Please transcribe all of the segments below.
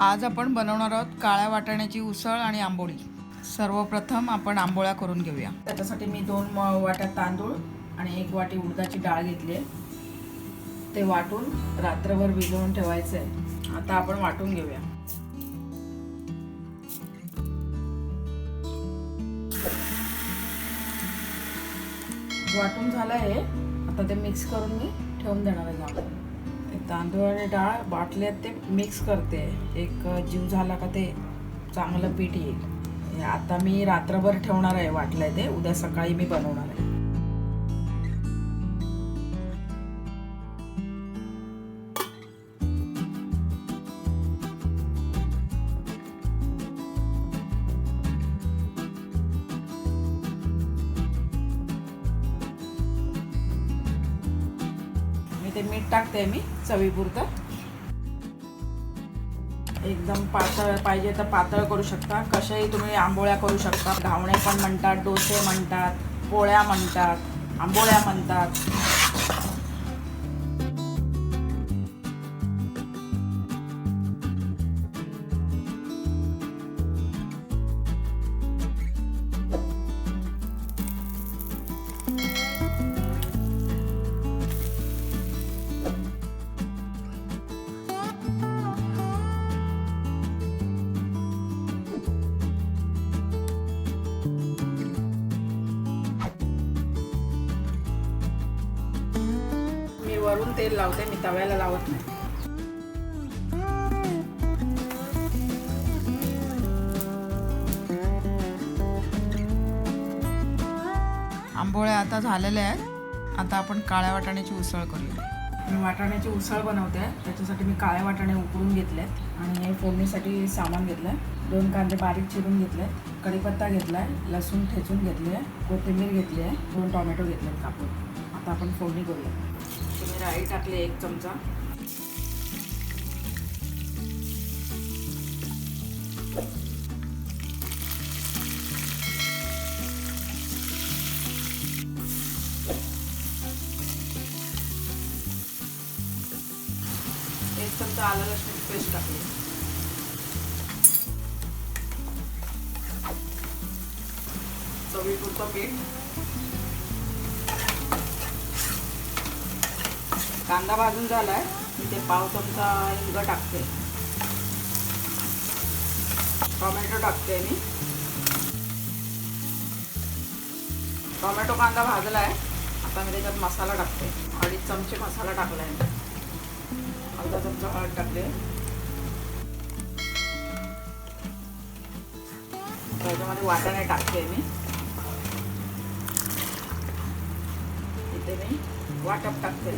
आज आपण बनवणार आहोत काळ्या वाटाण्याची उसळ आणि आंबोळी। सर्वप्रथम आपण आंबोळ्या करून घेऊया। त्याच्यासाठी मी 2 वाट्या तांदूळ आणि 1 वाटी उडदाची डाळ घेतली आहे। ते वाटून रात्रभर भिजवून ठेवायचे आहे। आता आपण वाटून घेऊया। वाटून झालं आहे, आता ते मिक्स करून मी ठेवून देणार आहे। तांदूळ आणि डाळ बाटल्यात ते मिक्स करते, एक जीव झाला का ते चांगलं पीठ येईल। आता मी रात्रभर ठेवणार आहे वाटलंय ते, उद्या सकाळी मी बनवणार आहे। ते मीठ टाकते मी चवीपुरतं। एकदम पातळ पाहिजे तर पातळ करू शकता, कशाही तुम्ही आंबोळ्या करू शकता। घावणे पण म्हणतात, डोसे म्हणतात, पोळ्या म्हणतात, आंबोळ्या म्हणतात। वरून तेल लावते, मी तव्याला लावत नाही। आंबोळ्या आता झालेल्या आहेत। आता आपण काळ्या वाटाण्याची उसळ करूया। मी वाटाण्याची उसळ बनवते, त्याच्यासाठी मी काळे वाटाणे उकडून घेतलेत आणि फोडणीसाठी सामान घेतलंय। 2 कांदे बारीक चिरून घेतले, कढीपत्ता घेतलाय, लसूण ठेचून घेतली आहे, कोथिंबीर घेतली आहे, 2 टोमॅटो घेतलेत कापून। आता आपण फोडणी करूया। मी राई टाकले 1 चमचा, एक चमचा आलं लसूण पेस्ट टाकली, चवीपुरतं मीठ। कांदा भाजून झालाय, मी ते पाव चमचा हिंग टाकते, टोमॅटो टाकते मी। टोमॅटो कांदा भाजलाय, आता मी त्याच्यात मसाला टाकते। 2.5 चमचे मसाला टाकलाय मी, अर्धा चमचा हळद टाकले, त्याच्यामध्ये वाटाणे टाकते मी। इथे मी वाटप टाकते,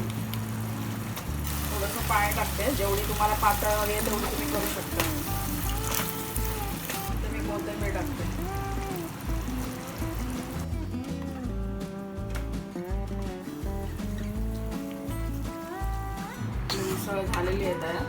थोडंसं पाणी टाकते, जेवढी तुम्हाला पातळ हवी आहे तेवढी तुम्ही करू शकता। इथे मी कोथिंबीर टाकते। उसळ झालेली आहे तयार।